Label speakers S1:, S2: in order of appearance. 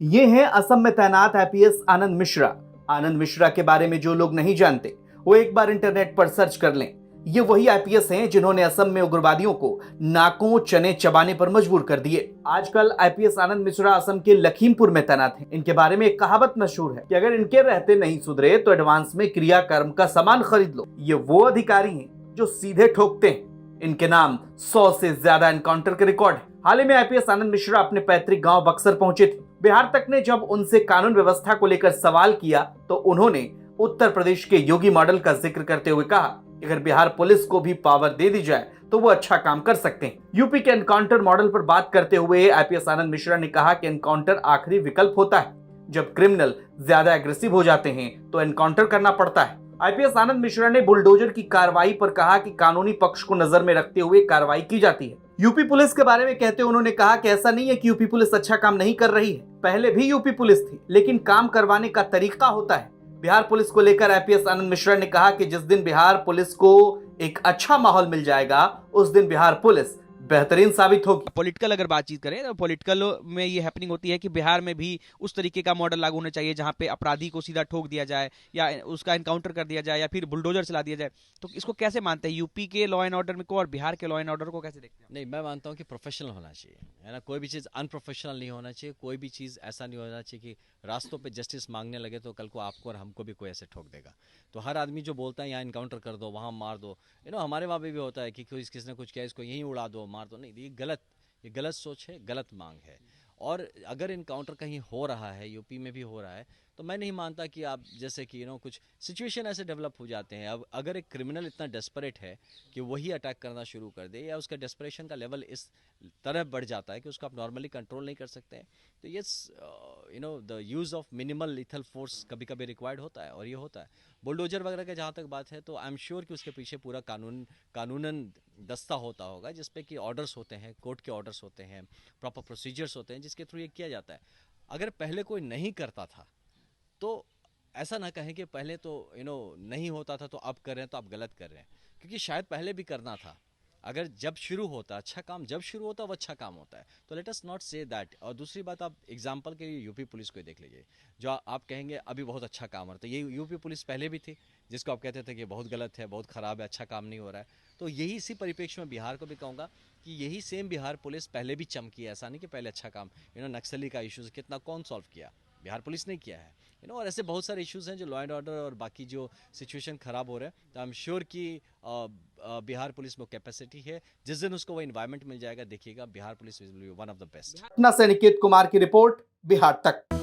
S1: ये हैं असम में तैनात आईपीएस आनंद मिश्रा। आनंद मिश्रा के बारे में जो लोग नहीं जानते वो एक बार इंटरनेट पर सर्च कर लें। ये वही आईपीएस हैं जिन्होंने असम में उग्रवादियों को नाकों चने चबाने पर मजबूर कर दिए। आजकल आईपीएस आनंद मिश्रा असम के लखीमपुर में तैनात हैं। इनके बारे में एक कहावत मशहूर है कि अगर इनके रहते नहीं सुधरे तो एडवांस में क्रियाकर्म का सामान खरीद लो। ये वो अधिकारी हैं जो सीधे ठोकते हैं। इनके नाम 100 से ज्यादा एनकाउंटर के रिकॉर्ड है। हाल ही में आईपीएस आनंद मिश्रा अपने पैतृक गांव बक्सर पहुंचे थे। बिहार तक ने जब उनसे कानून व्यवस्था को लेकर सवाल किया तो उन्होंने उत्तर प्रदेश के योगी मॉडल का जिक्र करते हुए कहा कि अगर बिहार पुलिस को भी पावर दे दी जाए तो वो अच्छा काम कर सकते हैं। यूपी के एनकाउंटर मॉडल पर बात करते हुए आईपीएस आनंद मिश्रा ने कहा कि एनकाउंटर आखिरी विकल्प होता है। जब क्रिमिनल ज्यादा एग्रेसिव हो जाते हैं तो एनकाउंटर करना पड़ता है। आईपीएस आनंद मिश्रा ने बुलडोजर की कार्रवाई पर कहा कि कानूनी पक्ष को नजर में रखते हुए कार्रवाई की जाती है। यूपी पुलिस के बारे में कहते उन्होंने कहा कि ऐसा नहीं है कि यूपी पुलिस अच्छा काम नहीं कर रही है। पहले भी यूपी पुलिस थी, लेकिन काम करवाने का तरीका होता है। बिहार पुलिस को लेकर आईपीएस आनंद मिश्रा ने कहा कि जिस दिन बिहार पुलिस को एक अच्छा माहौल मिल जाएगा उस दिन बिहार पुलिस बेहतरीन साबित होगी।
S2: पॉलिटिकल अगर बातचीत करें तो पॉलिटिकल में ये हैपनिंग होती है कि बिहार में भी उस तरीके का मॉडल लागू होना चाहिए जहां पे अपराधी को सीधा ठोक दिया जाए या उसका एनकाउंटर कर दिया जाए या फिर बुलडोजर चला दिया जाए। तो इसको कैसे मानते हैं, यूपी के लॉ एंड ऑर्डर को और बिहार के लॉ एंड ऑर्डर को कैसे देखते हैं?
S3: नहीं, मैं मानता हूँ कि प्रोफेशनल होना चाहिए, है ना। कोई भी चीज़ अनप्रोफेशनल नहीं होना चाहिए। कोई भी चीज़ ऐसा नहीं होना चाहिए कि रास्तों पे जस्टिस मांगने लगे तो कल को आपको और हमको भी कोई ऐसे ठोक देगा। तो हर आदमी जो बोलता है यहाँ इनकाउंटर कर दो, वहाँ मार दो, हमारे वहाँ पे भी होता है कि किसने कुछ किया इसको यहीं उड़ा दो, मार दो। नहीं, ये गलत सोच है, गलत मांग है। और अगर इनकाउंटर कहीं हो रहा है, यूपी में भी हो रहा है, तो मैं नहीं मानता कि आप जैसे कि कुछ सिचुएशन ऐसे डेवलप हो जाते हैं। अब अगर एक क्रिमिनल इतना डेस्परेट है कि वही अटैक करना शुरू कर दे या उसका डेस्परेशन का लेवल इस तरह बढ़ जाता है कि उसको आप नॉर्मली कंट्रोल नहीं कर सकते हैं, तो yes, the use of minimal lethal force कभी कभी रिक्वायर्ड होता है और ये होता है। बुलडोजर वगैरह का जहाँ तक बात है तो आई एम श्योर कि उसके पीछे पूरा कानूनन दस्ता होता होगा जिसपे कि ऑर्डर्स होते हैं, कोर्ट के ऑर्डर्स होते हैं, प्रॉपर प्रोसीजर्स होते हैं जिसके थ्रू ये किया जाता है। अगर पहले कोई नहीं करता था तो ऐसा ना कहें कि पहले तो नहीं होता था तो अब कर रहे हैं तो आप गलत कर रहे हैं, क्योंकि शायद पहले भी करना था। अगर जब शुरू होता अच्छा काम, जब शुरू होता वो अच्छा काम होता है, तो let us not say that. और दूसरी बात, आप एग्जांपल के लिए यूपी पुलिस को देख लीजिए, जो आप कहेंगे अभी बहुत अच्छा काम हो रहा है, तो ये यूपी पुलिस पहले भी थी जिसको आप कहते थे कि बहुत गलत है, बहुत खराब है, अच्छा काम नहीं हो रहा है। तो यही इसी परिप्रेक्ष्य में बिहार को भी कहूँगा कि यही सेम बिहार पुलिस पहले भी चमकी है। ऐसा नहीं कि पहले अच्छा काम, नक्सली का इशूज़ कितना कौन सॉल्व किया, बिहार पुलिस ने किया है। और ऐसे बहुत सारे इश्यूज हैं जो लॉ एंड ऑर्डर और बाकी जो सिचुएशन खराब हो रहे हैं, तो आई एम श्योर कि बिहार पुलिस में कैपेसिटी है। जिस दिन उसको वो इन्वायरमेंट मिल जाएगा, देखिएगा Bihar police will be one of the best.
S1: Patna से निकेत कुमार की रिपोर्ट, बिहार तक।